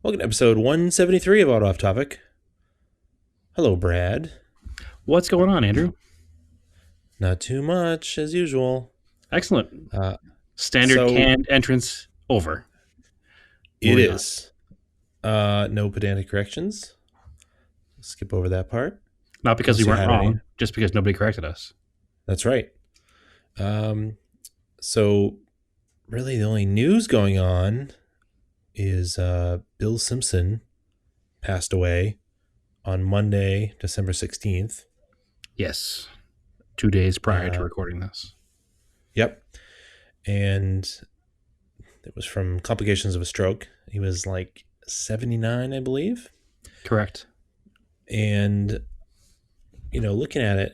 Welcome to episode 173 of Auto Off Topic. Hello, Brad. What's going on, Andrew? Not too much, as usual. Excellent. Uh, Standard so canned entrance over. it Moving on. is. No pedantic corrections. Skip over that part. Not because we Unless you weren't had wrong, any. just because nobody corrected us. That's right. So really the only news going on is Bill Simpson passed away on Monday, December 16th. Yes. 2 days prior to Uh, recording this. Yep. And it was from complications of a stroke. He was like 79, I believe. Correct. And, looking at it,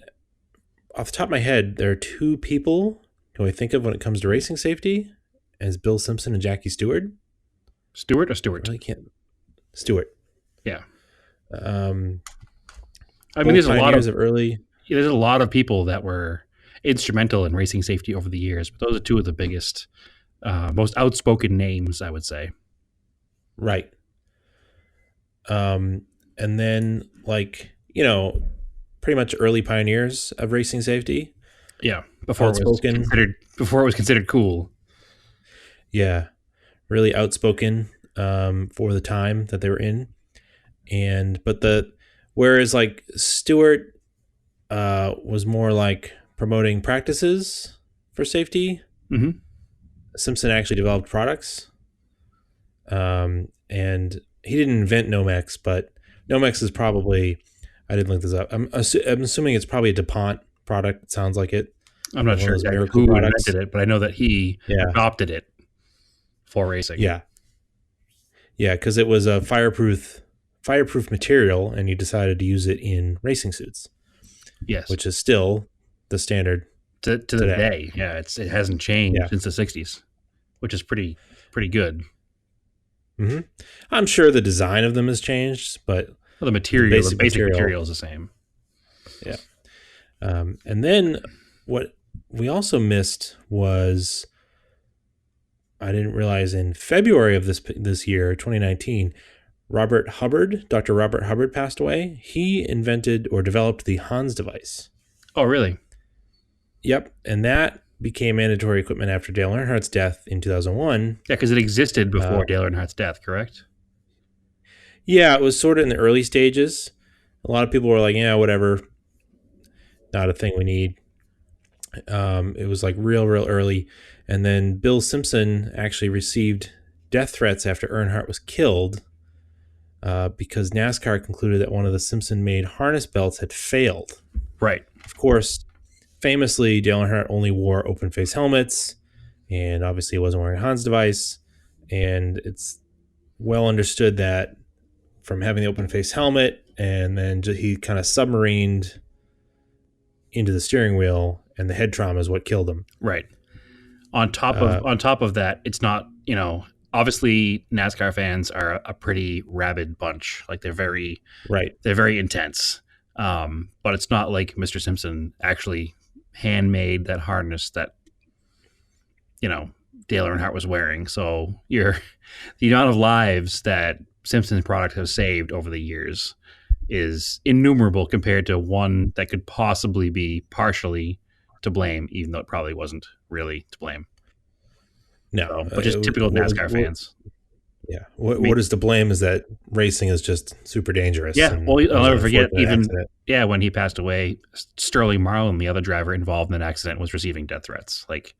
off the top of my head, there are two people who I think of when it comes to racing safety as Bill Simpson and Jackie Stewart. Stewart or I Stewart? really can't. Stewart. Yeah. Um, I mean, there's pioneers of early. there's a lot of people that were instrumental in racing safety over the years, but those are two of the biggest, most outspoken names, I would say. Right. And then, pretty much early pioneers of racing safety. Yeah. Before Outspoken. it was considered cool. Yeah. Really outspoken for the time that they were in. Whereas like Stewart was more like promoting practices for safety. Mm-hmm. Simpson actually developed products. And he didn't invent Nomex, but Nomex is probably, I didn't look this up. I'm assuming it's probably a DuPont product. It sounds like it. I'm not One of sure those exactly miracle who products. invented it, but I know that he Yeah. adopted it for racing. Yeah. Yeah, because it was a fireproof material, and you decided to use it in racing suits, Yes. which is still the standard. to the today. day. Yeah, it hasn't changed Yeah. since the 60s, which is pretty good. Mm-hmm. I'm sure the design of them has changed, but Well, the basic material. material is the same. Yeah. And then what we also missed was, I didn't realize in February of this year, 2019, Dr. Robert Hubbard passed away. He invented or developed the Hans device. Oh, really? Yep. And that became mandatory equipment after Dale Earnhardt's death in 2001. Yeah, because it existed before Dale Earnhardt's death, correct? Yeah, it was sort of in the early stages. A lot of people were like, yeah, whatever. Not a thing we need. It was like real early. And then Bill Simpson actually received death threats after Earnhardt was killed because NASCAR concluded that one of the Simpson-made harness belts had failed. Right. Of course, famously, Dale Earnhardt only wore open-face helmets, and obviously he wasn't wearing a Hans device. And it's well understood that from having the open-face helmet, and then he kind of submarined into the steering wheel, and the head trauma is what killed him. Right. On top of that, it's not, obviously NASCAR fans are a pretty rabid bunch. Like they're very intense. But it's not like Mr. Simpson actually handmade that harness that, Dale Earnhardt was wearing. So the amount of lives that Simpson's product has saved over the years is innumerable compared to one that could possibly be partially to blame, even though it probably wasn't really to blame. No, but just typical NASCAR fans. Yeah. What is to blame is that racing is just super dangerous. Yeah. Well, I'll never forget accident. when he passed away, Sterling Marlin, the other driver involved in that accident, was receiving death threats. Like,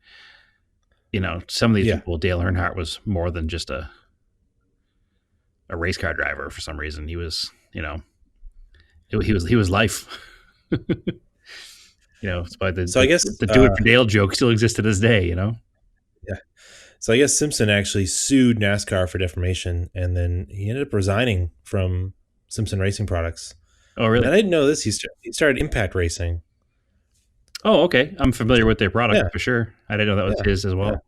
some of these people, Dale Earnhardt was more than just a race car driver for some reason. He was, he was life. It's why I guess the do it for Dale joke still exists to this day, Yeah. So I guess Simpson actually sued NASCAR for defamation, and then he ended up resigning from Simpson Racing Products. Oh, really? And I didn't know this. He started Impact Racing. Oh, okay. I'm familiar with their product for sure. I didn't know that was his as well. Yeah.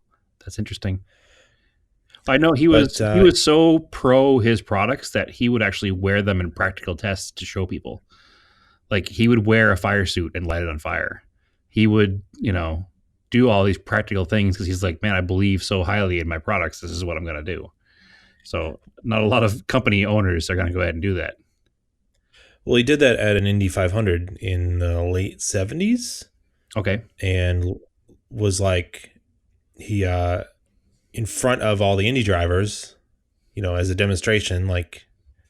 That's interesting. I know he was so pro his products that he would actually wear them in practical tests to show people. Like he would wear a fire suit and light it on fire. He would, do all these practical things because he's like, man, I believe so highly in my products. This is what I'm going to do. So not a lot of company owners are going to go ahead and do that. Well, he did that at an Indy 500 in the late 70s, Okay. and was like he in front of all the Indy drivers, as a demonstration, like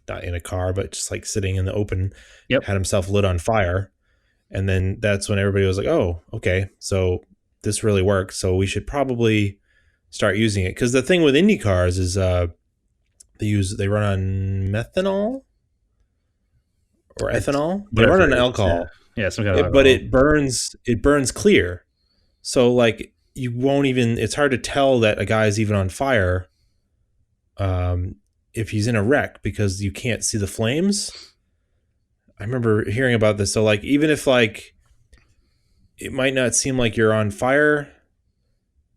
not in a car, but just like sitting in the open, Yep. had himself lit on fire. And then that's when everybody was like, oh, okay, so this really works. So we should probably start using it. Because the thing with Indy cars is they run on methanol or It's ethanol. They run whatever on it is. Yeah. alcohol, Yeah. Some kind of but alcohol. it burns clear. So like you won't even. It's hard to tell that a guy is even on fire um, if he's in a wreck because you can't see the flames. I remember hearing about this. So like even if like it might not seem like you're on fire,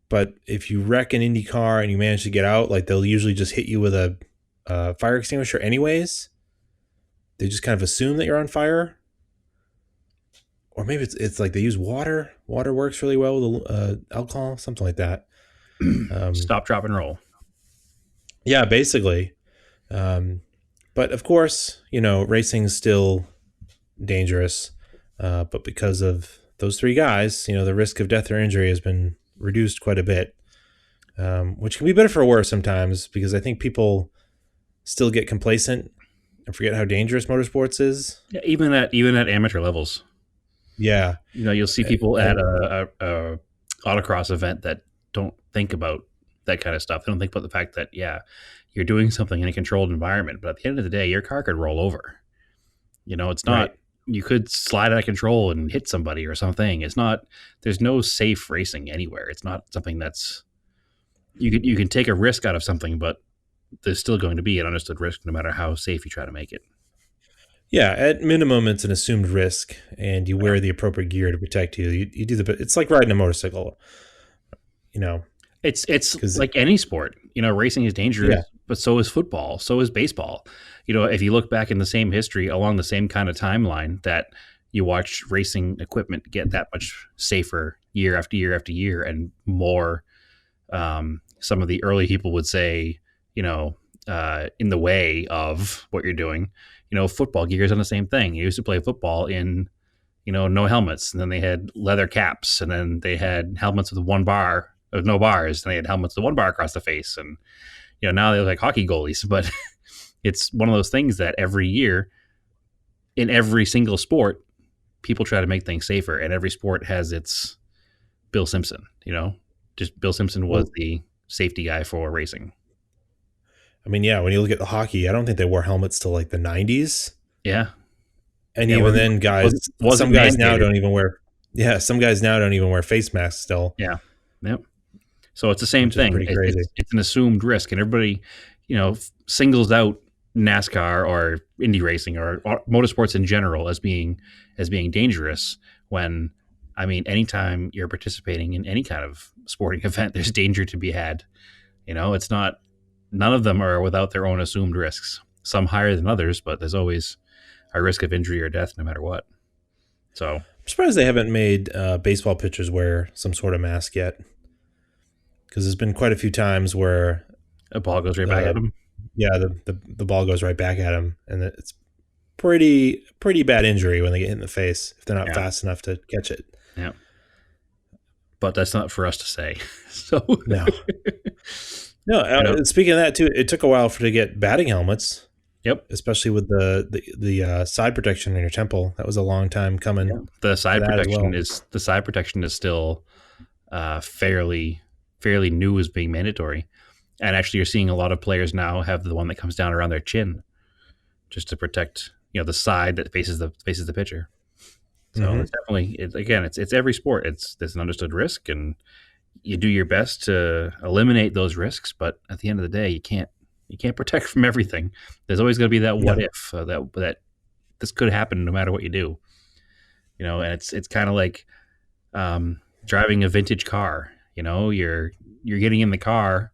but if you wreck an Indy car and you manage to get out, like they'll usually just hit you with a fire extinguisher anyways. They just kind of assume that you're on fire. Or maybe it's like they use water. Water works really well with alcohol, something like that. Stop, drop, and roll. Yeah, basically. But of course, racing's still dangerous. But because of those three guys, the risk of death or injury has been reduced quite a bit, which can be better for worse sometimes because I think people still get complacent and forget how dangerous motorsports is. Yeah, even at amateur levels. Yeah. You'll see people at And a autocross event that don't think about that kind of stuff. They don't think about the fact that you're doing something in a controlled environment, but at the end of the day, your car could roll over. It's not. right. You could slide out of control and hit somebody or something. It's not. There's no safe racing anywhere. It's not something that's you can take a risk out of something, but there's still going to be an understood risk no matter how safe you try to make it. Yeah, at minimum, it's an assumed risk, and you wear the appropriate gear to protect you. You do the. It's like riding a motorcycle, you know, It's because like any sport. Racing is dangerous, yeah, but so is football, so is baseball. If you look back in the same history along the same kind of timeline that you watch racing equipment get that much safer year after year after year and more. Some of the early people would say, in the way of what you're doing. Football gear is on the same thing. You used to play football in no helmets, and then they had leather caps, and then they had helmets with one bar of no bars, and they had helmets with one bar across the face, and now they look like hockey goalies. But it's one of those things that every year in every single sport, people try to make things safer, and every sport has its Bill Simpson. Just Bill Simpson was well, the safety guy for racing. I mean, yeah, when you look at the hockey, I don't think they wore helmets till like the '90s, Yeah, and yeah, even then, wasn't some guys now mandated. don't even wear. Yeah, some guys now don't even wear face masks still, Yeah, yep. So it's the same which is thing. pretty crazy. It's an assumed risk, and everybody, singles out NASCAR or Indy racing or motorsports in general as being dangerous. When, I mean, anytime you're participating in any kind of sporting event, there's danger to be had. It's not. None of them are without their own assumed risks. Some higher than others, but there's always a risk of injury or death, no matter what. So I'm surprised they haven't made baseball pitchers wear some sort of mask yet, because there's been quite a few times where a ball goes right back uh, at them. yeah, the ball goes right back at them, and it's pretty bad injury when they get hit in the face if they're not Yeah, fast enough to catch it. yeah. But that's not for us to say. So, No, no. Speaking of that too, it took a while to get batting helmets, yep. especially with the side protection in your temple. That was a long time Yeah. coming The for side that as protection well. is still fairly new as being mandatory, and actually you're seeing a lot of players now have the one that comes down around their chin, just to protect the side that faces the pitcher. So Hmm. it's definitely it's every sport. There's an understood risk, and you do your best to eliminate those risks. But at the end of the day, you can't protect from everything. There's always going to be that what No, if that this could happen no matter what you do. And it's kind of like driving a vintage car. You're getting in the car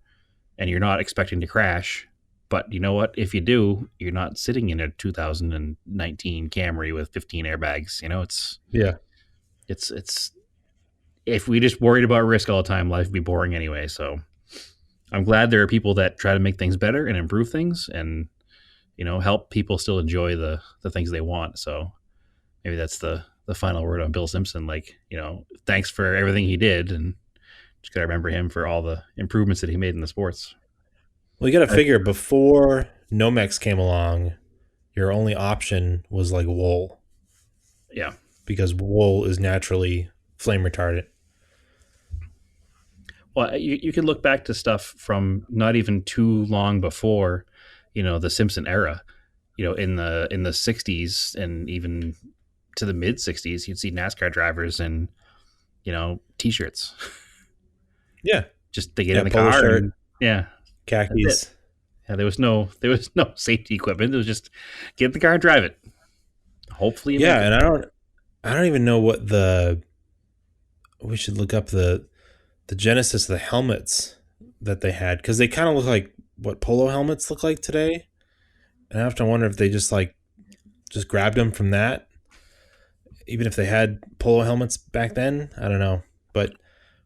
and you're not expecting to crash. But you know what? If you do, you're not sitting in a 2019 Camry with 15 airbags. yeah, It's if we just worried about risk all the time, life would be boring anyway. So I'm glad there are people that try to make things better and improve things, and help people still enjoy the things they want. So maybe that's the final word on Bill Simpson. Like, thanks for everything he did, and just gotta remember him for all the improvements that he made in the sports. Well, you got to figure before Nomex came along, your only option was like wool. Yeah. Because wool is naturally flame retardant. Well, you can look back to stuff from not even too long before, the Simpson era. In the '60s and even to the mid '60s, you'd see NASCAR drivers in t-shirts. Yeah, Just they get yeah, in the polo car shirt, and yeah, that's it. khakis. Yeah, there was no safety equipment. It was just get in the car and drive it. Hopefully, you Yeah, make it. and I don't even know what the. We should look up the genesis of the helmets that they had because they kind of look like what polo helmets look like today. And I have to wonder if they just grabbed them from that, even if they had polo helmets back then. I don't know, but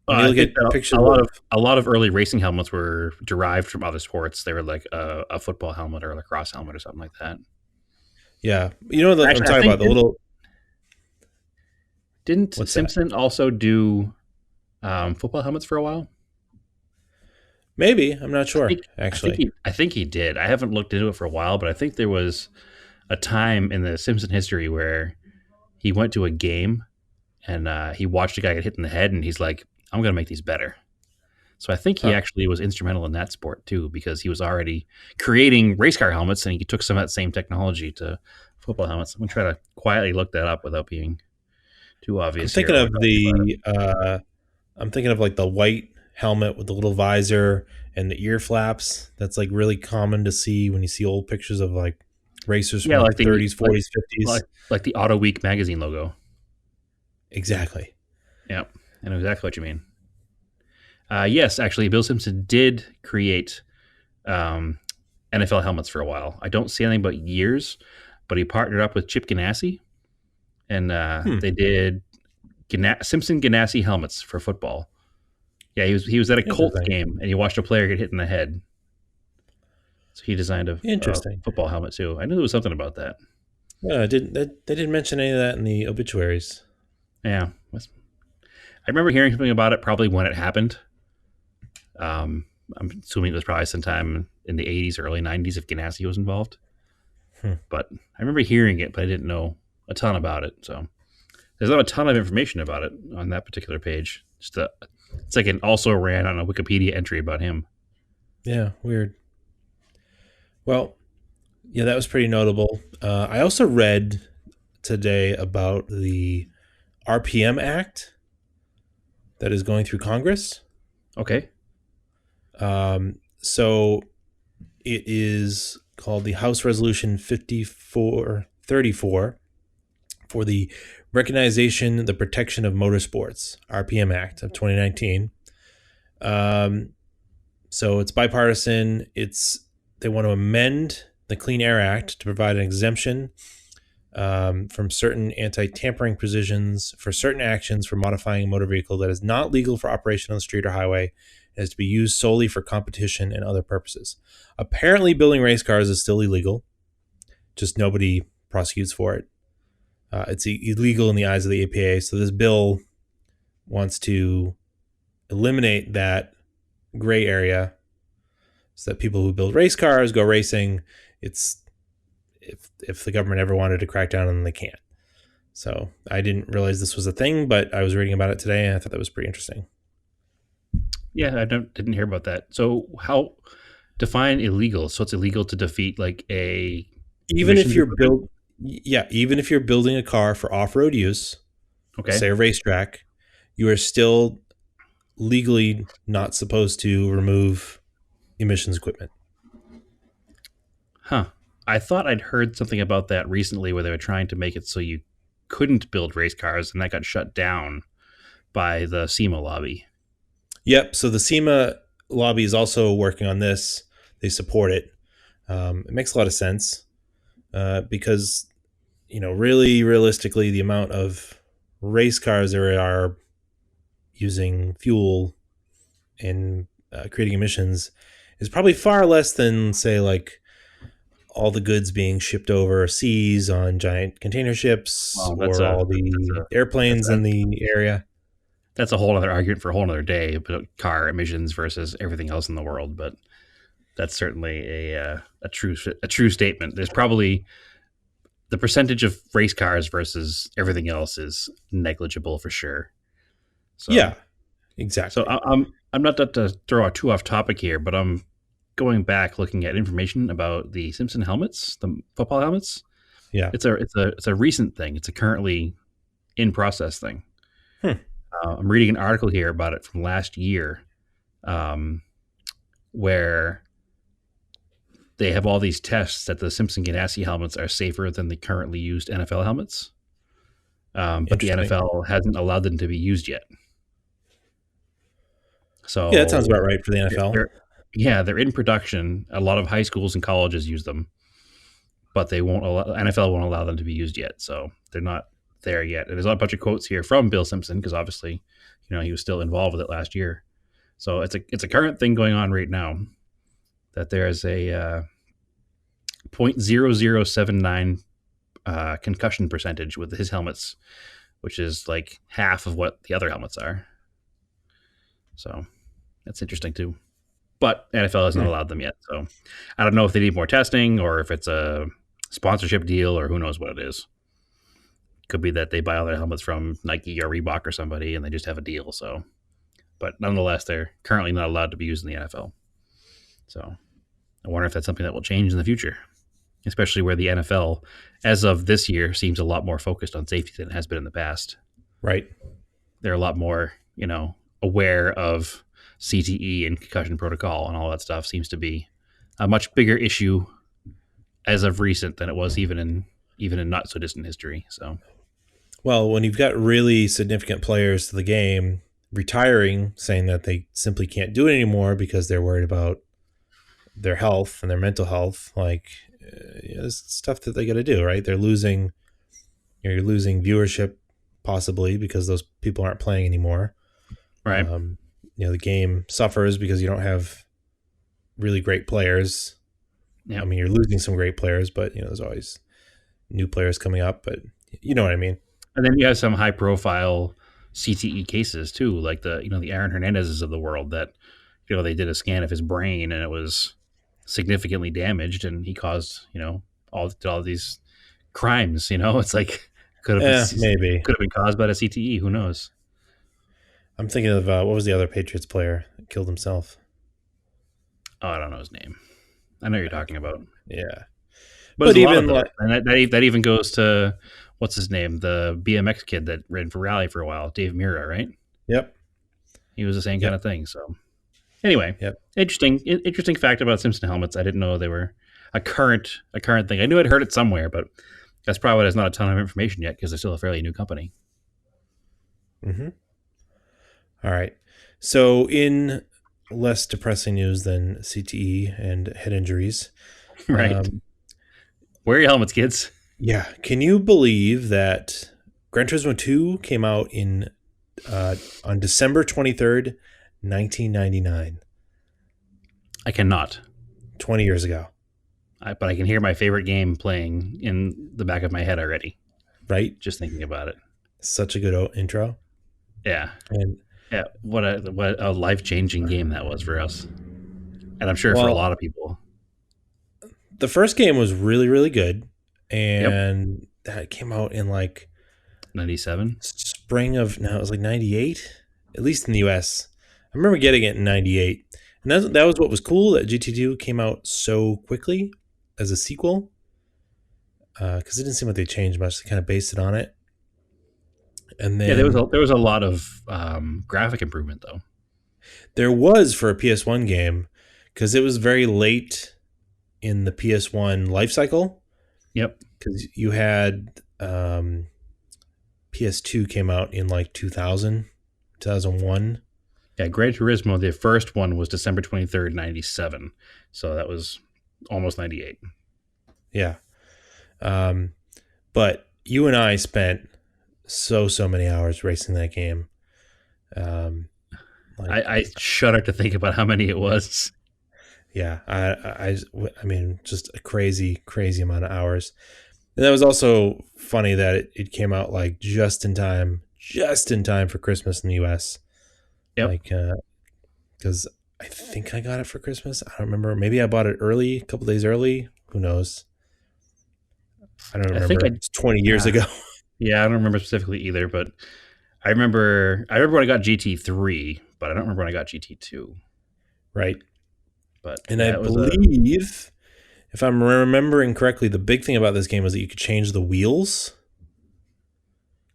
when you I look think at that pictures a lot of of a lot of early racing helmets were derived from other sports. They were like a football helmet or a lacrosse helmet or something like that. yeah, I'm Actually, I talking think about the little. didn't What's that? Simpson also do football helmets for a while? Maybe I'm not I think sure I think actually. he did. I haven't looked into it for a while, but I think there was a time in the Simpson history where he went to a game and he watched a guy get hit in the head, and he's like, "I'm going to make these better." So I think he Huh. actually was instrumental in that sport too, because he was already creating race car helmets, and he took some of that same technology to football helmets. I'm going to try to quietly look that up without being too I'm obvious here thinking while we're of talking about it. the I'm thinking of like the white helmet with the little visor and the ear flaps. That's like really common to see when you see old pictures of like racers from Yeah, like like the the 30s, like 40s, like 50s. like the Auto Week magazine logo. Exactly. Yeah, I know exactly what you mean. Yes, actually, Bill Simpson did create um, NFL helmets for a while. I don't see anything but years, but he partnered up with Chip Ganassi, and Hmm. they did Simpson Ganassi helmets for football. Yeah, he was at a Colts Interesting. game and he watched a player get hit in the head, so he designed a Interesting. football helmet too. I knew there was something about that. They didn't mention any of that in the obituaries. Yeah, I remember hearing something about it probably when it happened. Um, I'm assuming it was probably sometime in the '80s, early '90s, if Ganassi was involved. Hmm. But I remember hearing it, but I didn't know a ton about it. So there's not a ton of information about it on that particular page. It's like it also ran on a Wikipedia entry about him. Yeah, weird. Well, yeah, that was pretty notable. I also read today about the RPM Act that is going through Congress. Okay. So it is called the House Resolution 5434 for the Recognition, the Protection of Motorsports, RPM Act of 2019. Um, so it's bipartisan. They want to amend the Clean Air Act to provide an exemption from certain anti-tampering provisions for certain actions for modifying a motor vehicle that is not legal for operation on the street or highway and is to be used solely for competition and other purposes. Apparently, building race cars is still illegal, just nobody prosecutes for it. It's illegal in the eyes of the EPA, so this bill wants to eliminate that gray area so that people who build race cars go racing. It's if the government ever wanted to crack down on them, they can't. So I didn't realize this was a thing, but I was reading about it today, and I thought that was pretty interesting. Yeah, I didn't hear about that. So how define illegal? So it's illegal to defeat like a Even if emissions you're equipment? build, yeah, even if you're building a car for off-road use, Okay. say a racetrack, you are still legally not supposed to remove emissions equipment. Huh. I thought I'd heard something about that recently where they were trying to make it so you couldn't build race cars and that got shut down by the SEMA lobby. Yep. So the SEMA lobby is also working on this. They support it. It makes a lot of sense because, really realistically, the amount of race cars there are using fuel and creating emissions is probably far less than, say, like all the goods being shipped overseas on giant container ships Well, or all the airplanes in the area. that's a whole other argument for a whole other day about car emissions versus everything else in the world. But that's certainly a true statement. There's probably the percentage of race cars versus everything else is negligible for sure. So, Yeah, exactly. I'm not to throw out too off topic here, but I'm going back looking at information about the Simpson helmets, the football helmets. Yeah. It's a recent thing. It's a currently in process thing. Hmm. I'm reading an article here about it from last year, where they have all these tests that the Simpson Ganassi helmets are safer than the currently used NFL helmets. But the Interesting. NFL hasn't allowed them to be used yet. Yeah, that sounds So about right for the NFL. they're in production. A lot of high schools and colleges use them, but they won't allow, NFL won't allow them to be used yet. So they're not there yet. And there's a bunch of quotes here from Bill Simpson because obviously, he was still involved with it last year. So it's a current thing going on right now that there is a 0.0079 concussion percentage with his helmets, which is like half of what the other helmets are. So that's interesting too. But NFL hasn't Hmm. allowed them yet. So I don't know if they need more testing or if it's a sponsorship deal or who knows what it is. Could be that they buy all their helmets from Nike or Reebok or somebody and they just have a deal. So, but nonetheless, they're currently not allowed to be used in the NFL. So I wonder if that's something that will change in the future, especially where the NFL, as of this year, seems a lot more focused on safety than it has been in the past. Right. They're a lot more, aware of CTE and concussion protocol and all that stuff. Seems to be a much bigger issue as of recent than it was even in not so distant history. So, Well, when you've got really significant players to the game retiring, saying that they simply can't do it anymore because they're worried about their health and their mental health, like it's stuff that they got to do, right? They're losing, you're losing viewership possibly because those people aren't playing anymore. right. The game suffers because you don't have really great players. Yeah. I mean, you're losing some great players, but there's always new players coming up. But you know what I mean. And then you have some high profile CTE cases too, like the Aaron Hernandez's of the world that, they did a scan of his brain and it was significantly damaged and he caused, all these crimes, it's like Maybe. could have been caused by the CTE. Who knows? I'm thinking of what was the other Patriots player that killed himself? Oh, I don't know his name. I know you're talking about. Yeah. But there's a lot of those. And that even goes to, what's his name? The BMX kid that ran for Rally for a while, Dave Mira, right? Yep. He was the same kind of thing. So anyway, Yep. Interesting fact about Simpson helmets. I didn't know they were a current thing. I knew I'd heard it somewhere, but that's probably why there's not a ton of information yet because they're still a fairly new company. Mm-hmm. All right. So in less depressing news than CTE and head injuries. Right. Wear your helmets, kids. Yeah. Can you believe that Gran Turismo 2 came out on December 23rd, 1999? I cannot. 20 years ago. But I can hear my favorite game playing in the back of my head already. Right? Just thinking about it. Such a good intro. Yeah. And yeah, what a life-changing game that was for us. And I'm sure for a lot of people. The first game was really, really good. And that came out in like 97? Spring of, no, it was like 98, at least in the US. I remember getting it in 98. And that was what was cool, that GT2 came out so quickly as a sequel. Because it didn't seem like they changed much. They kind of based it on it. And then there was a lot of graphic improvement though. There was for a PS1 game because it was very late in the PS1 life cycle. Yep. Because you had PS2 came out in like 2000, 2001. Yeah, Gran Turismo, the first one was December 23rd, 97. So that was almost 98. Yeah. But you and I spent so many hours racing that game. Like, I shudder to think about how many it was. yeah, I mean, just a crazy, crazy amount of hours. And that was also funny that it came out like just in time for Christmas in the U.S. Yep. Like, because I think I got it for Christmas. I don't remember. Maybe I bought it early, a couple days early. Who knows? I don't I think remember. It's 20 years uh, ago. yeah, I don't remember specifically either, but I remember when I got GT3, but I don't remember when I got GT2. Right. But And I yeah, it was a believe, if I'm remembering correctly, the big thing about this game was that you could change the wheels.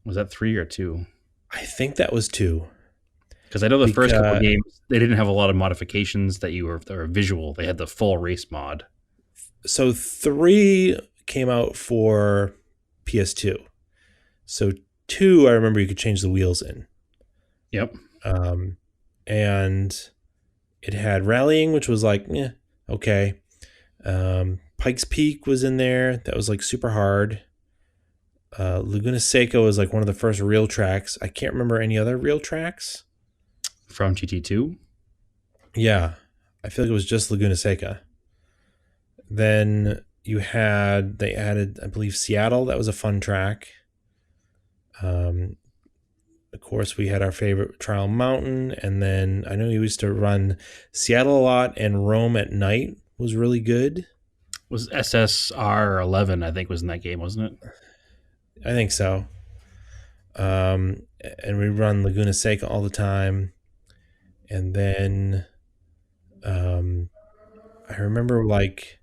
was that 3 or 2? I think that was two. Because I know the first couple of Because games they didn't have a lot of modifications that were visual. They had the full race mod. so three came out for PS2. So two, I remember you could change the wheels in. Yep. Um, and it had rallying, which was like, okay. Pikes Peak was in there. That was like super hard. Laguna Seca was like one of the first real tracks. I can't remember any other real tracks. From GT2. Yeah, I feel like it was just Laguna Seca. Then they added, I believe, Seattle. That was a fun track. Um, of course, we had our favorite Trial Mountain, and then I know we used to run Seattle a lot, and Rome at night was really good. Was SSR 11? I think was in that game, wasn't it? I think so. And we run Laguna Seca all the time, and then I remember like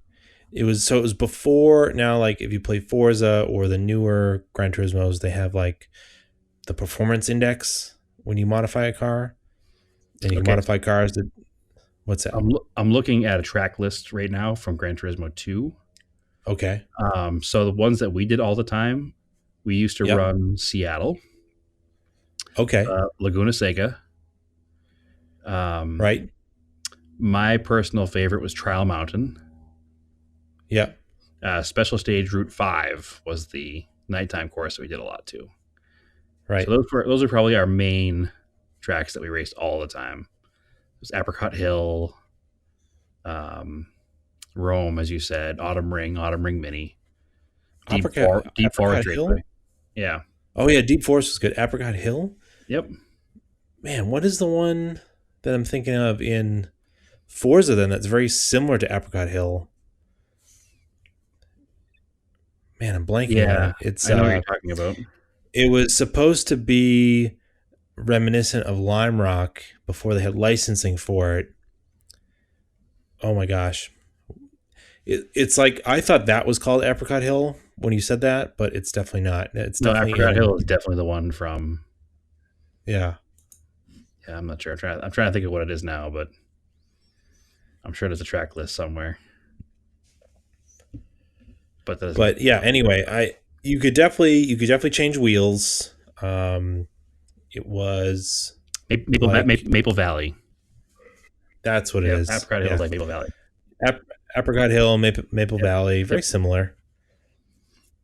it was before. Now, like if you play Forza or the newer Gran Turismos, they have like the performance index when you modify a car, and you can Okay. modify cars that. What's that? I'm looking at a track list right now from Gran Turismo 2. Okay. So the ones that we did all the time, we used to Yep. run Seattle, Okay. Laguna Seca. Um, Right. my personal favorite was Trial Mountain. Yep. Special Stage Route 5 was the nighttime course that we did a lot too. So Right. those are probably our main tracks that we raced all the time. It was Apricot Hill, um, Rome, as you said, Autumn Ring Mini, Deep Apricot Forest Hill. Raceway. Yeah. Oh yeah, Deep Forest was good. Apricot Hill. Yep. Man, what is the one that I'm thinking of in Forza then that's very similar to Apricot Hill? Man, I'm blanking on Yeah. it. It's I know what you're talking about. it was supposed to be reminiscent of Lime Rock before they had licensing for it. Oh my gosh. It's like I thought that was called Apricot Hill when you said that, but it's definitely not. It's No, definitely Apricot in Hill is definitely the one from. yeah. Yeah, I'm not sure. I'm trying to think of what it is now, but I'm sure there's a track list somewhere. But that doesn't. But yeah, anyway, I you could definitely change wheels. It was like Maple Valley. that's what it Yeah, is. Apricot Hill is Yeah. like Maple Valley. Apricot Hill, Maple Yep. Valley, very Yep. similar.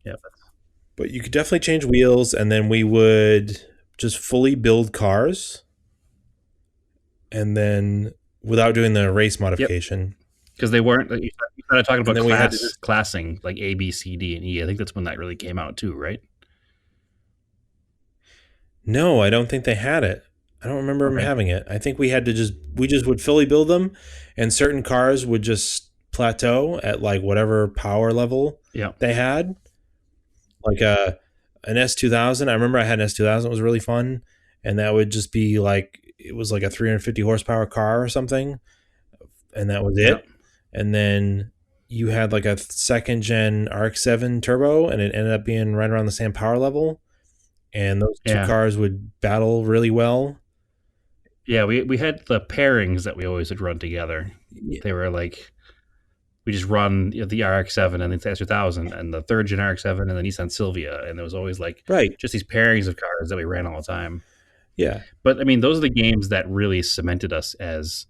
Yep. But you could definitely change wheels, and then we would just fully build cars, and then without doing the race Yep. modification. Because they weren't. You started talking And about then we had to just classing like A, B, C, D, and E. I think that's when that really came out too, right? no, I don't think they had it. I don't remember them Okay. having it. I think we just would fully build them, and certain cars would just plateau at like whatever power level Yeah. they had. Like an S2000. I remember I had an S2000. It was really fun, and that would just be like it was like a 350 horsepower car or something, and that was Yeah. it. And then you had like a second gen RX-7 turbo, and it ended up being right around the same power level. And those two Yeah. cars would battle really well. Yeah. We had the pairings that we always would run together. Yeah, They were like we just run the RX-7 and the S2000 and the third gen RX-7 and the Nissan Silvia, and there was always like right. just these pairings of cars that we ran all the time. Yeah, But I mean, those are the games that really cemented us as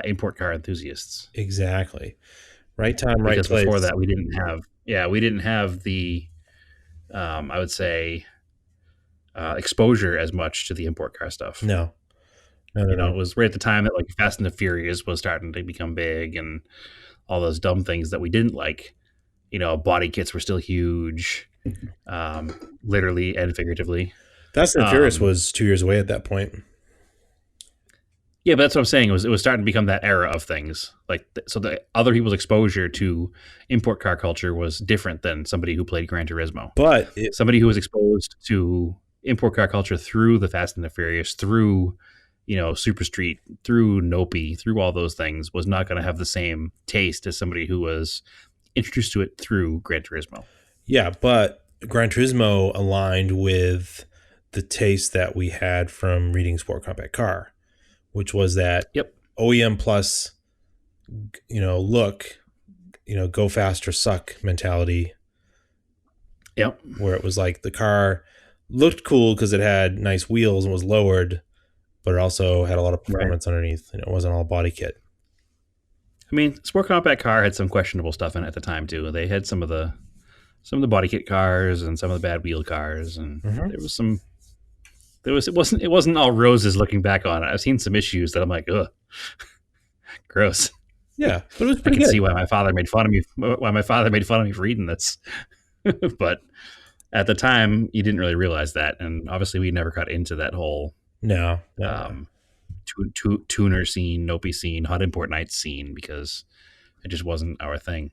import car enthusiasts. exactly. Right time, right Because before place. that, we didn't have the, I would say, exposure as much to the import car stuff. No, No, no, It no. was right at the time that like Fast and the Furious was starting to become big, and all those dumb things that we didn't like. Body kits were still huge, literally and figuratively. Fast and Furious Um, was 2 years away at that point. yeah, but that's what I'm saying. It was starting to become that era of things. Like, so the other people's exposure to import car culture was different than somebody who played Gran Turismo. But it, Somebody who was exposed to import car culture through the Fast and the Furious, through Super Street, through Nope, through all those things, was not going to have the same taste as somebody who was introduced to it through Gran Turismo. yeah, but Gran Turismo aligned with the taste that we had from reading Sport Compact Car, which was that Yep. OEM plus, look, go fast or suck mentality. Yep. Where it was like the car looked cool because it had nice wheels and was lowered, but it also had a lot of performance underneath, and it wasn't all body kit. I mean, Sport Compact Car had some questionable stuff in it at the time too. They had some of the body kit cars and some of the bad wheel cars, and there was some. It wasn't all roses looking back on it. I've seen some issues that I'm like, ugh, gross. Yeah, but it was I pretty can good. see why my father made fun of me. Why my father made fun of me for reading this, but at the time, you didn't really realize that, and obviously, we never got into that whole No. um, tuner scene, Nope scene, hot import nights scene because it just wasn't our thing.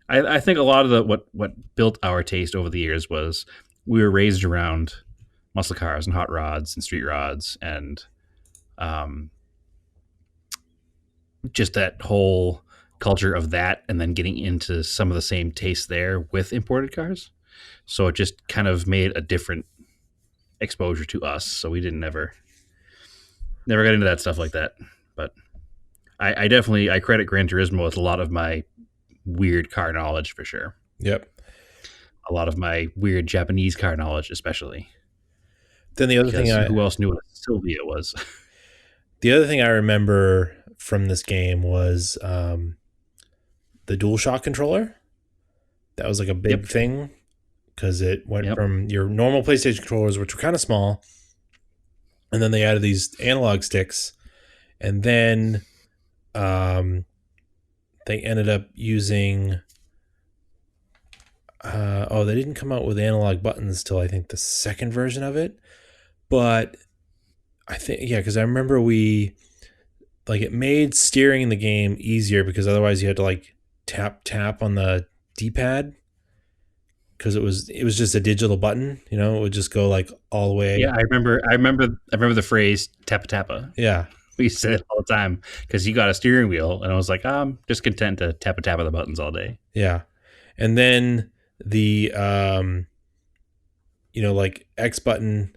I think a lot of what built our taste over the years was we were raised around muscle cars and hot rods and street rods and um, just that whole culture of that, and then getting into some of the same tastes there with imported cars. So it just kind of made a different exposure to us. So we didn't never got into that stuff like that. But I definitely I credit Gran Turismo with a lot of my weird car knowledge for sure. Yep. A lot of my weird Japanese car knowledge, especially. Then the other thing Who else knew what a Sylvia was? the other thing I remember from this game was the DualShock controller. That was like a big thing because it went from your normal PlayStation controllers, which were kind of small, and then they added these analog sticks, and then they ended up using. They didn't come out with analog buttons till I think the second version of it, but I think because I remember it made steering in the game easier because otherwise you had to like tap on the D-pad because it was just a digital button. It would just go like all the way. Yeah, I remember the phrase "tappa tappa." Yeah, we said it all the time because you got a steering wheel, and I was like, I'm just content to tappa tappa the buttons all day. Yeah, and then the like X button.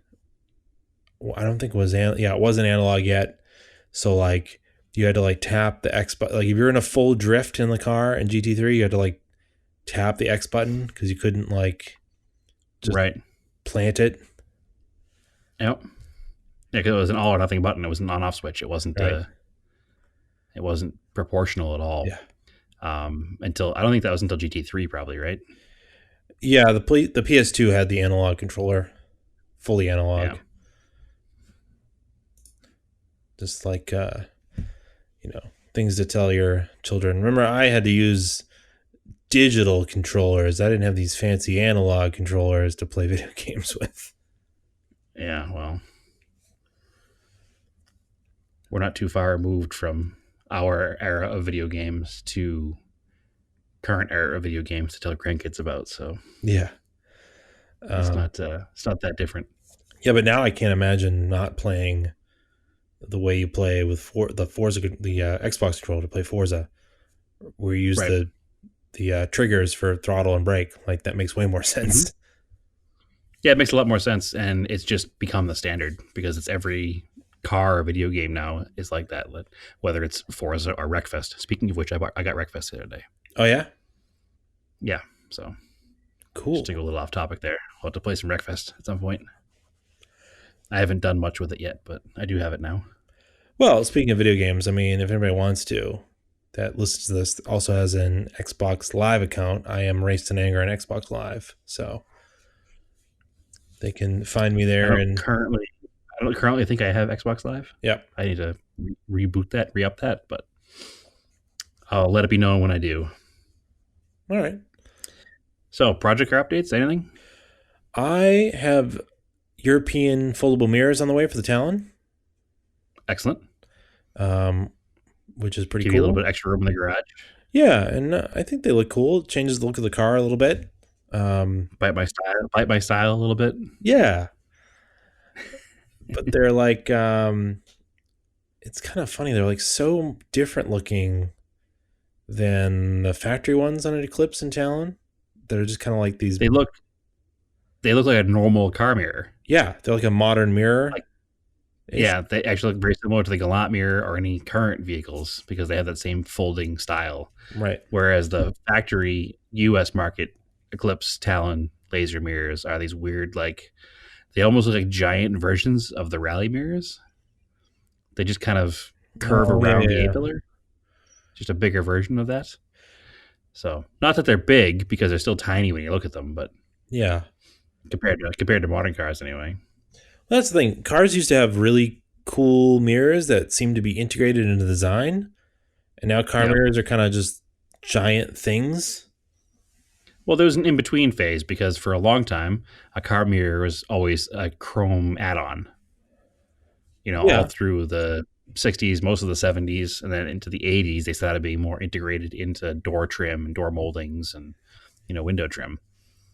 I don't think it was it wasn't analog yet, so like you had to like tap the X button. Like if you're in a full drift in the car in GT3, you had to like tap the X button because you couldn't like just plant it. Yep. Yeah, because it was an all or nothing button. It was an on-off switch. It wasn't. It wasn't proportional at all. Yeah. Until I don't think that was until GT3, probably, right? Yeah, the PS2 had the analog controller, fully analog. Yeah. Just like things to tell your children. Remember, I had to use digital controllers. I didn't have these fancy analog controllers to play video games with. Yeah, well, we're not too far removed from our era of video games to current era of video games to tell grandkids about. So yeah, it's not that different. Yeah, but now I can't imagine not playing the way you play with the Forza, the Xbox controller to play Forza, where you use the triggers for throttle and brake. Like that makes way more sense. Mm-hmm. Yeah, it makes a lot more sense, and it's just become the standard because it's every car or video game now is like that. Whether it's Forza or Wreckfest. Speaking of which, I got Wreckfest the other day. Oh yeah, yeah. So cool. Just to go a little off topic there, I'll have to play some Wreckfest at some point. I haven't done much with it yet, but I do have it now. Well, speaking of video games, I mean, if anybody wants to, that listens to this also has an Xbox Live account. I am Raced in Anger on Xbox Live, so they can find me there. I I don't currently think I have Xbox Live. Yep. I need to reboot that, re-up that, but I'll let it be known when I do. All right. So, project car updates, anything? I have European foldable mirrors on the way for the Talon, Excellent. um, which is pretty Give you a little cool. bit extra room in the garage. Yeah, and I think they look cool. It changes the look of the car a little bit. Bite my style a little bit. Yeah, but they're like, it's kind of funny. They're like so different looking than the factory ones on an Eclipse and Talon. They're just kind of like these. They look like a normal car mirror. Yeah, they're like a modern mirror. Like, yeah, they actually look very similar to the Galant mirror or any current vehicles because they have that same folding style. Right. Whereas the factory U.S. market Eclipse Talon laser mirrors are these weird, like, they almost look like giant versions of the rally mirrors. They just kind of curve around the A-pillar. Just a bigger version of that. So, not that they're big because they're still tiny when you look at them, but yeah, compared to modern cars anyway. Well, that's the thing. Cars used to have really cool mirrors that seemed to be integrated into the design, and now car mirrors are kind of just giant things. Well, there was an in-between phase because for a long time, a car mirror was always a chrome add-on. All through the 60s, most of the 70s, and then into the 80s, they started being more integrated into door trim and door moldings and, window trim.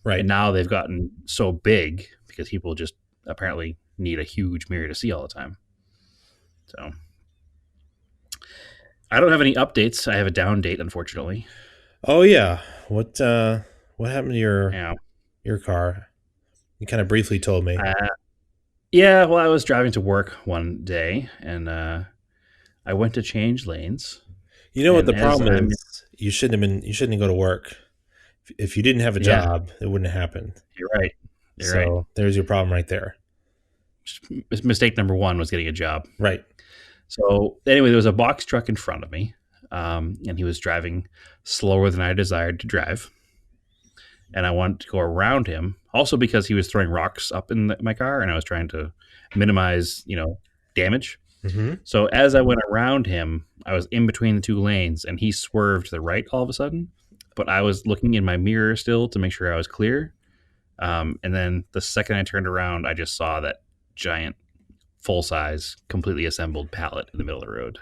Right. And now they've gotten so big because people just apparently need a huge mirror to see all the time. So I don't have any updates. I have a down date, unfortunately. Oh yeah. What happened to your car? You kind of briefly told me. Yeah, well, I was driving to work one day and I went to change lanes. You know what the problem is? You shouldn't go to work. If you didn't have a job, it wouldn't have happened. You're right. So there's your problem right there. Mistake number one was getting a job. Right. So anyway, there was a box truck in front of me, and he was driving slower than I desired to drive. And I wanted to go around him, also because he was throwing rocks up in my car, and I was trying to minimize, damage. Mm-hmm. So as I went around him, I was in between the two lanes, and he swerved to the right all of a sudden. But I was looking in my mirror still to make sure I was clear. And then the second I turned around, I just saw that giant, full-size, completely assembled pallet in the middle of the road.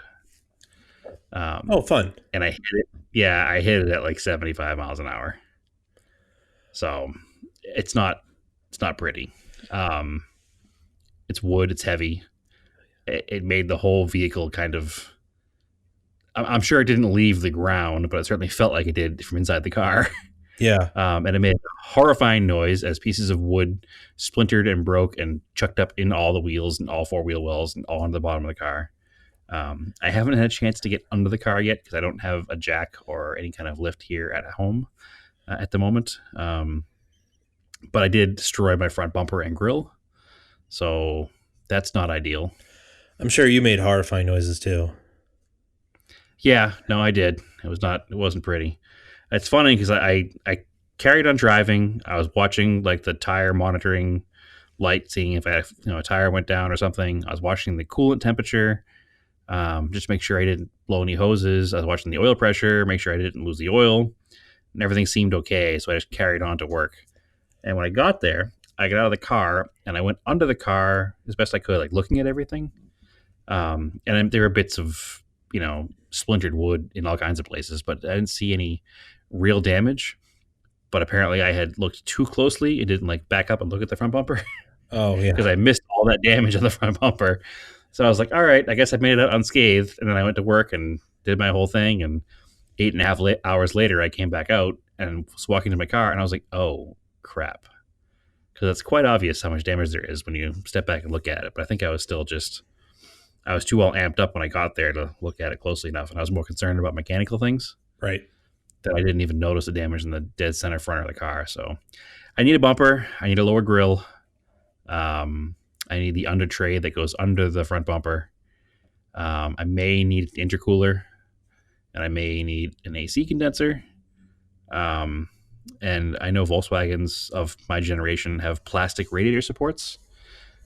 Fun. And I hit it. Yeah, I hit it at like 75 miles an hour. So it's not pretty. It's wood. It's heavy. It made the whole vehicle kind of. I'm sure it didn't leave the ground, but it certainly felt like it did from inside the car. Yeah. And it made a horrifying noise as pieces of wood splintered and broke and chucked up in all the wheels and all four-wheel wells and all onto the bottom of the car. I haven't had a chance to get under the car yet because I don't have a jack or any kind of lift here at home at the moment. But I did destroy my front bumper and grill. So that's not ideal. I'm sure you made horrifying noises too. Yeah, no, I did. It wasn't pretty. It's funny because I carried on driving. I was watching like the tire monitoring light, seeing if a tire went down or something. I was watching the coolant temperature, just to make sure I didn't blow any hoses. I was watching the oil pressure, make sure I didn't lose the oil, and everything seemed okay. So I just carried on to work. And when I got there, I got out of the car and I went under the car as best I could, like looking at everything. And there were bits of splintered wood in all kinds of places, but I didn't see any real damage. But apparently I had looked too closely. It didn't like back up and look at the front bumper. Oh yeah. Because I missed all that damage on the front bumper. So I was like, all right, I guess I made it out unscathed. And then I went to work and did my whole thing. And 8.5 hours later, I came back out and was walking to my car. And I was like, oh, crap. Because it's quite obvious how much damage there is when you step back and look at it. But I think I was too all amped up when I got there to look at it closely enough. And I was more concerned about mechanical things. Right. That I didn't even notice the damage in the dead center front of the car. So I need a bumper. I need a lower grill. I need the under tray that goes under the front bumper. I may need an intercooler, and I may need an AC condenser. And I know Volkswagens of my generation have plastic radiator supports.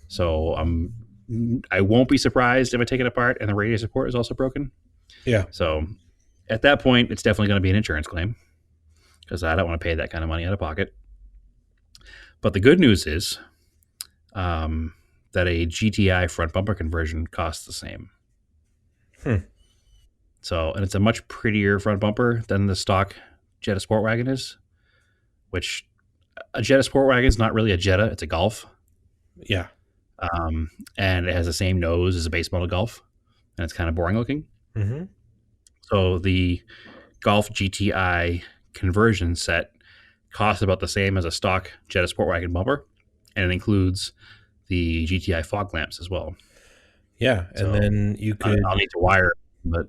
So I'm I won't be surprised if I take it apart and the radiator support is also broken. Yeah. So at that point, it's definitely going to be an insurance claim because I don't want to pay that kind of money out of pocket. But the good news is that a GTI front bumper conversion costs the same. Hmm. So, and it's a much prettier front bumper than the stock Jetta Sport Wagon is, which a Jetta Sport Wagon is not really a Jetta, it's a Golf. Yeah. And it has the same nose as a base model Golf, and it's kind of boring looking. Mm-hmm. So the Golf GTI conversion set costs about the same as a stock Jetta Sport Wagon bumper, and it includes the GTI fog lamps as well. Yeah, and So then you could. I'll need to wire, but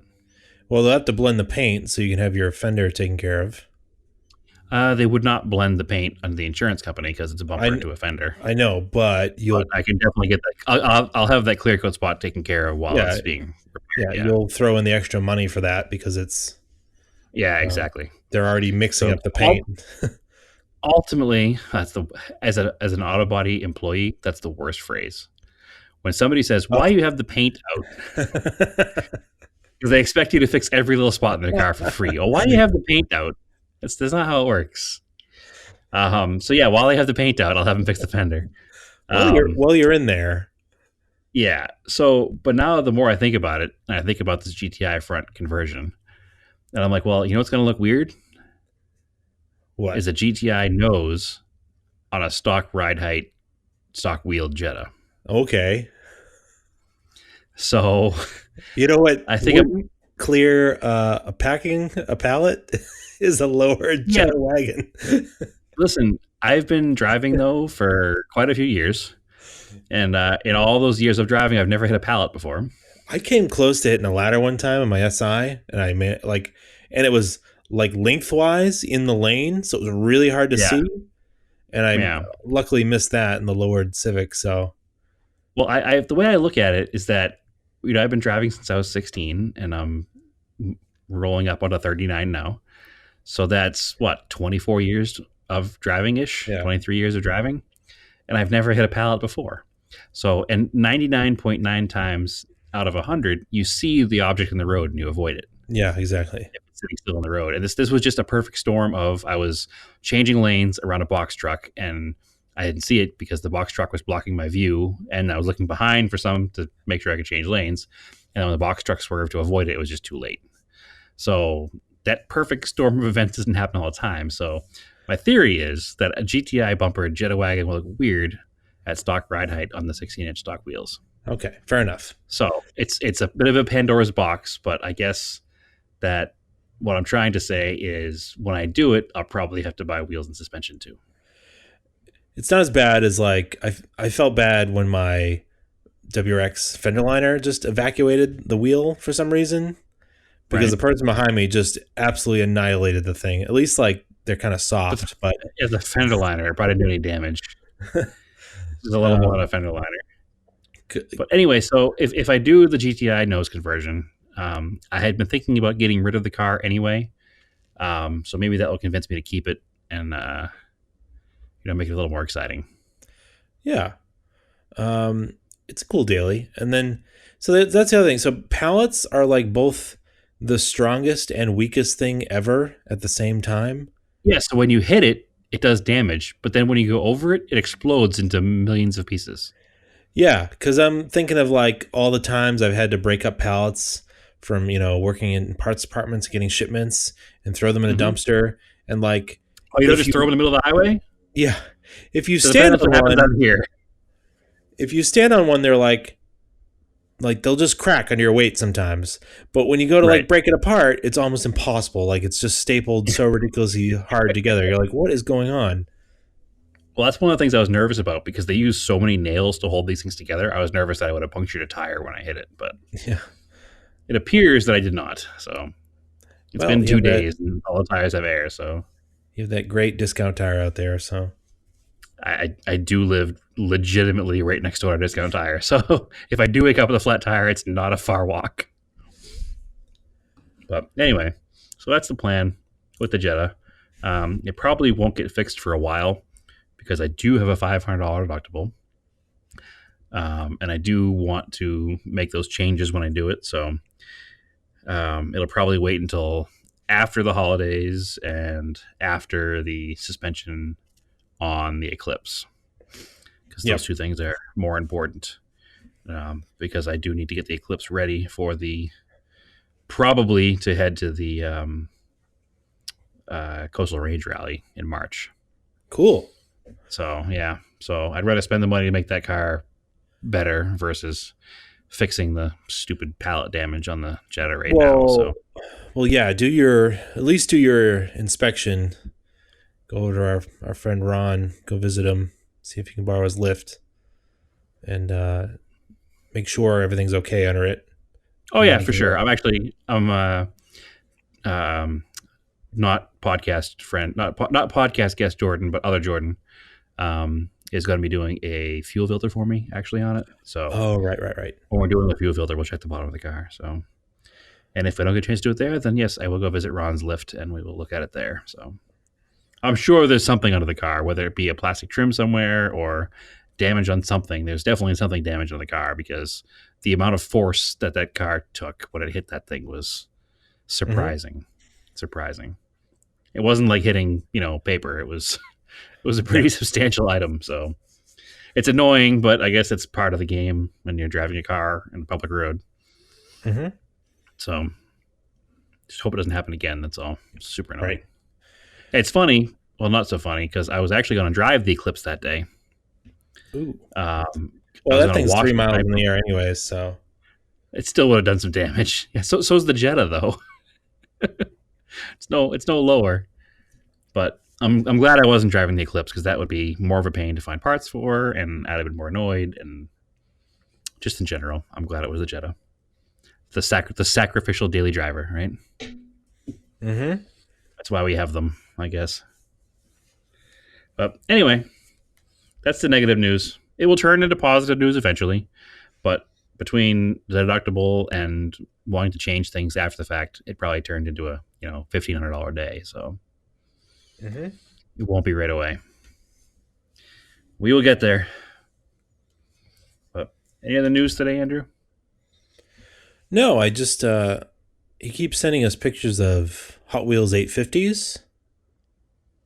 Well, they'll have to blend the paint so you can have your fender taken care of. they would not blend the paint under the insurance company because it's a bumper to a fender. I know, but But I can definitely get that. I'll have that clear coat spot taken care of while it's being repaired. Yeah, you'll throw in the extra money for that because it's. Yeah, exactly. They're already mixing up the paint. Ultimately, that's as an auto body employee, that's the worst phrase. When somebody says, "Why you have the paint out?" Because they expect you to fix every little spot in their car for free. Oh, why do you have the paint out? That's not how it works. So yeah, while they have the paint out, I'll have them fix the fender. While you're in there. Yeah. So, but now the more I think about it, and I think about this GTI front conversion, and I'm like, well, you know what's going to look weird? What? Is a GTI nose on a stock ride height, stock wheeled Jetta. Okay. So, you know what? I think clear a pallet is a lower Jetta wagon. Listen, I've been driving though for quite a few years, and in all those years of driving, I've never hit a pallet before. I came close to hitting a ladder one time on my SI, and and it was like lengthwise in the lane, so it was really hard to see. And I luckily missed that in the lowered Civic. So, well, I the way I look at it is that I've been driving since I was 16, and I'm rolling up onto 39 now. So that's 24 years of driving ish, 23 years of driving, and I've never hit a pallet before. So, and 99.9 times out of 100, you see the object in the road and you avoid it. Yeah, exactly. If it's sitting still on the road. And this was just a perfect storm of I was changing lanes around a box truck and I didn't see it because the box truck was blocking my view, and I was looking behind for some to make sure I could change lanes. And when the box truck swerved to avoid it, it was just too late. So that perfect storm of events doesn't happen all the time. So my theory is that a GTI bumper Jetta wagon will look weird at stock ride height on the 16-inch stock wheels. Okay, fair enough. So it's a bit of a Pandora's box, but I guess that what I'm trying to say is when I do it, I'll probably have to buy wheels and suspension too. It's not as bad as I felt bad when my WRX fender liner just evacuated the wheel for some reason because the person behind me just absolutely annihilated the thing. At least they're kind of soft, but as a fender liner, it probably didn't do any damage. There's a little more on a fender liner. But anyway, so if I do the GTI nose conversion, I had been thinking about getting rid of the car anyway. So maybe that will convince me to keep it and make it a little more exciting. Yeah. It's a cool daily. And then so that's the other thing. So pallets are both the strongest and weakest thing ever at the same time. Yeah, so when you hit it, it does damage, but then when you go over it, it explodes into millions of pieces. Yeah, because I'm thinking of all the times I've had to break up pallets from working in parts departments, getting shipments, and throw them in a dumpster, and you don't just throw them in the middle of the highway. Yeah, if you stand on one here, if you stand on one, they're like they'll just crack under your weight sometimes. But when you go to break it apart, it's almost impossible. It's just stapled so ridiculously hard together. You're like, what is going on? Well, that's one of the things I was nervous about because they use so many nails to hold these things together. I was nervous that I would have punctured a tire when I hit it, but it appears that I did not. So it's been 2 days and all the tires have air. So you have that great discount tire out there. So I do live legitimately right next to our discount tire. So if I do wake up with a flat tire, it's not a far walk. But anyway, so that's the plan with the Jetta. It probably won't get fixed for a while because I do have a $500 deductible. And I do want to make those changes when I do it. So it'll probably wait until after the holidays and after the suspension on the Eclipse, because those Yep. two things are more important. Because I do need to get the Eclipse ready for the probably to head to the Coastal Range Rally in March. Cool. So yeah, so I'd rather spend the money to make that car better versus fixing the stupid pallet damage on the Jetta right now. Well, So yeah. Do your at least do your inspection. Go over to our friend Ron. Go visit him. See if you can borrow his lift, and make sure everything's okay under it. oh And yeah, then you for can sure. go. I'm um not podcast friend, not podcast guest Jordan, but other Jordan is going to be doing a fuel filter for me actually on it. So Oh, right, right, right. when we're doing the fuel filter, we'll check the bottom of the car. So, and if I don't get a chance to do it there, then yes, I will go visit Ron's lift and we will look at it there. So I'm sure there's something under the car, whether it be a plastic trim somewhere or damage on something. There's definitely something damaged on the car because the amount of force that that car took when it hit that thing was Mm-hmm. surprising. Surprising. It wasn't like hitting, paper. It was a Yeah. pretty substantial item. So it's annoying, but I guess it's part of the game when you're driving a car in a public road. Mm-hmm. So just hope it doesn't happen again. That's all. It's super annoying. Right. It's funny. Well, not so funny because I was actually going to drive the Eclipse that day. Ooh. I Well, was that going to thing's wash 3 miles my. in the air, anyways. So. It still would have done some damage. Yeah. So's the Jetta though. It's no lower. But I'm glad I wasn't driving the Eclipse because that would be more of a pain to find parts for, and I'd have been more annoyed. And just in general, I'm glad it was the Jetta, the sacrificial daily driver, right? Mm-hmm. That's why we have them, I guess. But anyway, that's the negative news. It will turn into positive news eventually, but between the deductible and wanting to change things after the fact, it probably turned into a $1,500 day. So Mm-hmm. it won't be right away. We will get there. But any other news today, Andrew? No, I just he keeps sending us pictures of Hot Wheels 850s.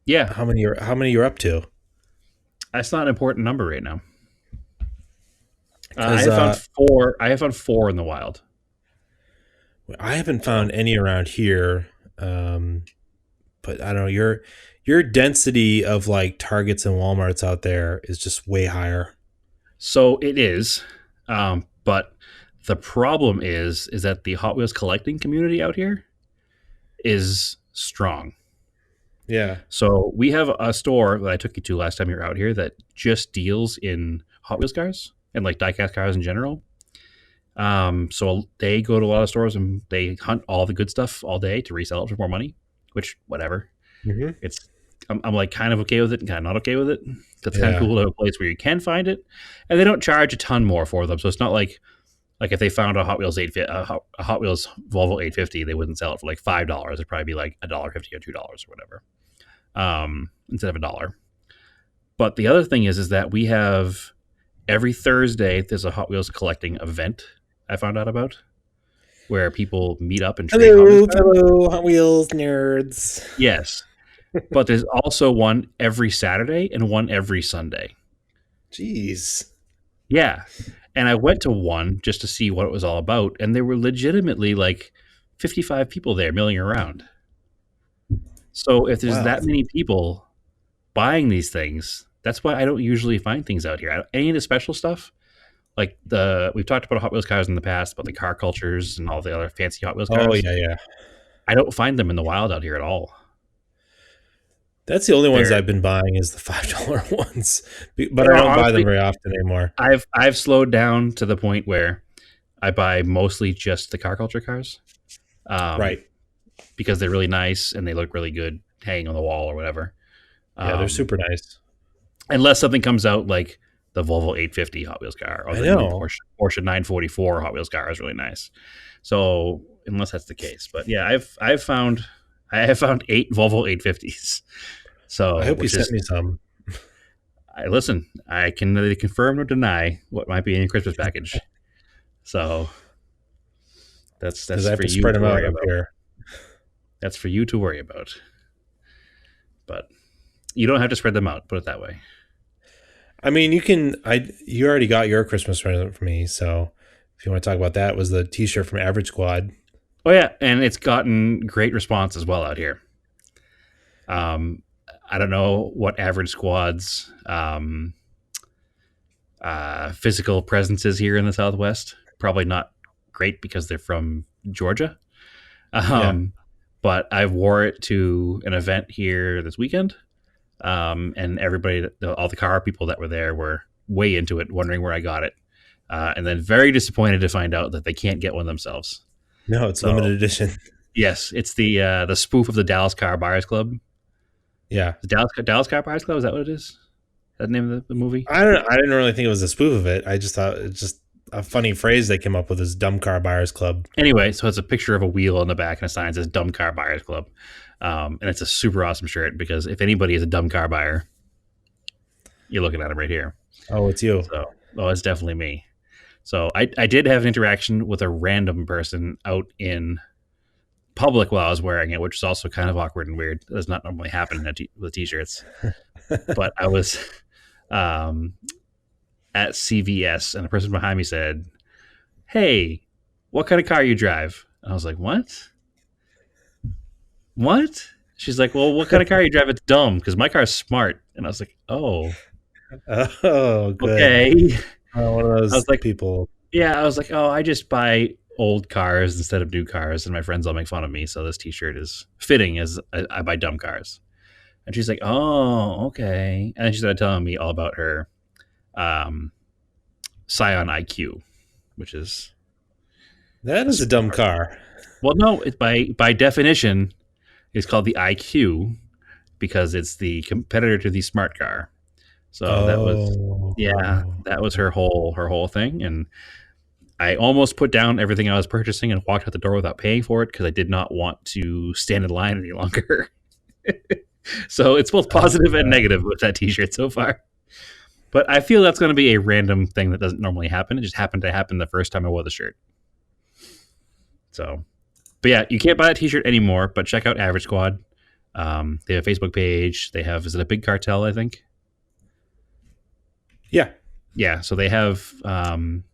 Yeah, How many you're up to? that's not an important number right now. I Because have found four. I have found four in the wild. I haven't So, found any around here. But I don't know, your density of like Targets and Walmarts out there is just way higher. so it is, but the problem is that the Hot Wheels collecting community out here is strong. Yeah. So we have a store that I took you to last time you were out here that just deals in Hot Wheels cars and like diecast cars in general. So they go to a lot of stores and they hunt all the good stuff all day to resell it for more money, which whatever. Mm-hmm. It's I'm like kind of okay with it and kind of not okay with it. That's kind of Yeah. cool to have a place where you can find it, and they don't charge a ton more for them. So it's not like if they found a Hot Wheels a Hot Wheels Volvo 850, they wouldn't sell it for like $5. It'd probably be like $1.50 or $2 or whatever, instead of $1. But the other thing is that we have every Thursday there's a Hot Wheels collecting event. I found out about where people meet up and trade Hot Wheels Hello, cars. fellow Hot Wheels nerds. Yes, but there's also one every Saturday and one every Sunday. Jeez. Yeah. And I went to one just to see what it was all about. And there were legitimately like 55 people there milling around. So if there's Wow. that many people buying these things, that's why I don't usually find things out here. Any of the special stuff, like we've talked about Hot Wheels cars in the past, but the car cultures and all the other fancy Hot Wheels Oh cars, yeah, yeah. I don't find them in the wild out here at all. That's the only ones They're I've been buying is the $5 ones, but I don't buy them honestly, very often anymore. I've slowed down to the point where I buy mostly just the car culture cars. Um, Right. because they're really nice and they look really good hanging on the wall or whatever. Yeah, they're Um, super nice. unless something comes out like the Volvo 850 Hot Wheels car or I the new know. Porsche 944 Hot Wheels car is really nice. So unless that's the case, but yeah, I have found 8 Volvo 850s. I So hope you which sent is me some. listen. I can neither confirm nor deny what might be in your Christmas package. So Because that's I have for to you spread to them out worry up about. here. That's for you to worry about. But you don't have to spread them out. Put it that way. I mean, you can. You already got your Christmas present for me, so if you want to talk about that, it was the T-shirt from Average Squad. Oh yeah, and it's gotten great response as well out here. Um, I don't know what Average Squad's physical presence is here in the Southwest. Probably not great because they're from Georgia. Yeah. Um, but I wore it to an event here this weekend, and everybody, all the car people that were there, were way into it, wondering where I got it, and then very disappointed to find out that they can't get one themselves. No, it's So limited edition. yes, it's the spoof of the Dallas Car Buyers Club. Yeah. The Dallas Car Buyers Club, is that what it is? Is that the name of the movie? I didn't really think it was a spoof of it. I just thought it's just a funny phrase they came up with, is dumb car buyers club. Anyway, so it's a picture of a wheel on the back and a sign that says "Dumb Car Buyers Club," and it's a super awesome shirt because if anybody is a dumb car buyer, you're looking at him right here. Oh, it's you. So, oh, it's definitely me. So I did have an interaction with a random person out in public while I was wearing it, which is also kind of awkward and weird. It does not normally happen with t-shirts. But I was um, at CVS, and the person behind me said, "Hey, what kind of car you drive?" And I was like, "What? What?" She's like, "Well, what kind of car you drive? It's dumb because my car is smart." And I was like, "Oh, Oh, good. okay." One of I was those like, people. "Yeah." I was like, "Oh, I just buy old cars instead of new cars, and my friends all make fun of me. So this T-shirt is fitting as I buy dumb cars." And she's like, "Oh, okay." And then she started telling me all about her um, Scion IQ, which is That a is a dumb car. well, no, it, by definition, it's called the IQ because it's the competitor to the smart car. So that was, yeah, Oh. that was her whole thing. And I almost put down everything I was purchasing and walked out the door without paying for it because I did not want to stand in line any longer. So it's both Oh, positive and God. negative with that T-shirt so far. But I feel that's going to be a random thing that doesn't normally happen. It just happened to happen the first time I wore the shirt. So, but yeah, you can't buy that T-shirt anymore. But check out Average Squad. They have a Facebook page. They have, is it a big cartel? I think. Yeah. Yeah. So they have some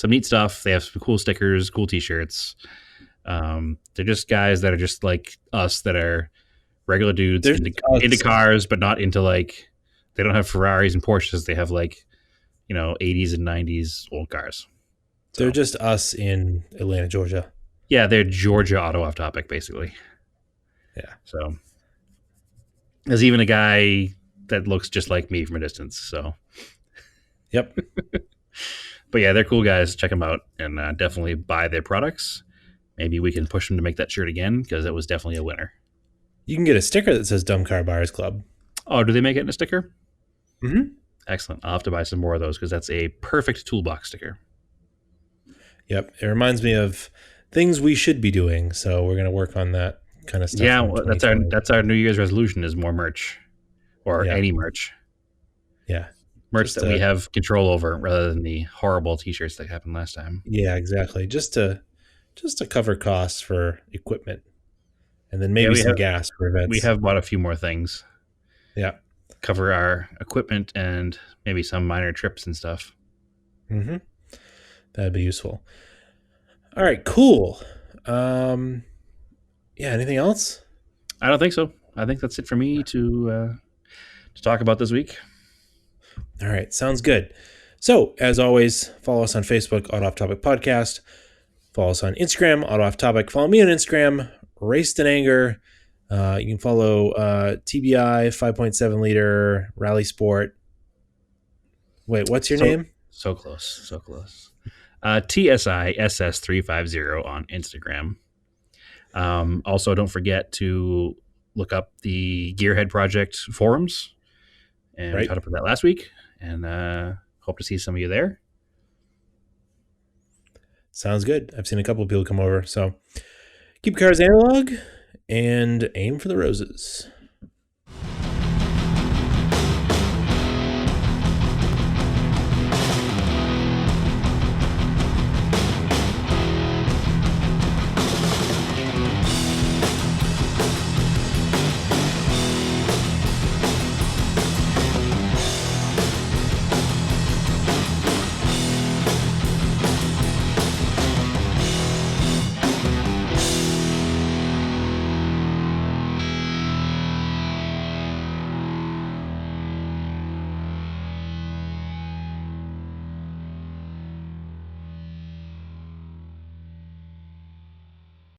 neat stuff. They have some cool stickers, cool T-shirts. They're just guys that are just like us, that are regular dudes There's into cars, but not into like, they don't have Ferraris and Porsches. They have like, 80s and 90s old cars. So, they're just us in Atlanta, Georgia. yeah, they're Georgia Auto Off Topic, basically. Yeah. So there's even a guy that looks just like me from a distance. So, Yep. but yeah, they're cool guys. Check them out and definitely buy their products. Maybe we can push them to make that shirt again because it was definitely a winner. You can get a sticker that says Dumb Car Buyers Club. Oh, do they make it in a sticker? Mm-hmm. Excellent. I'll have to buy some more of those because that's a perfect toolbox sticker. Yep. It reminds me of things we should be doing. So we're going to work on that kind of stuff. Yeah, in well, 2020. that's our New Year's resolution is more merch or Yeah. any merch. Yeah. Merch that we have control over rather than the horrible t-shirts that happened last time. Yeah, exactly. Just to cover costs for equipment. And then maybe some gas for events. We have bought a few more things. Yeah. Cover our equipment and maybe some minor trips and stuff. Mm-hmm. That'd be useful. All right, cool. Yeah, anything else? I don't think so. I think that's it for me to talk about this week. All right, sounds good. So, as always, follow us on Facebook, Auto Off Topic Podcast. Follow us on Instagram, Auto Off Topic. Follow me on Instagram, Raced in Anger. You can follow TBI 5.7 liter Rally Sport. Wait, what's your name? So close. TSISS350 on Instagram. Also, don't forget to look up the Gearhead Project forums. And we talked about that last week. And hope to see some of you there. Sounds good. I've seen a couple of people come over. So keep cars analog and aim for the roses.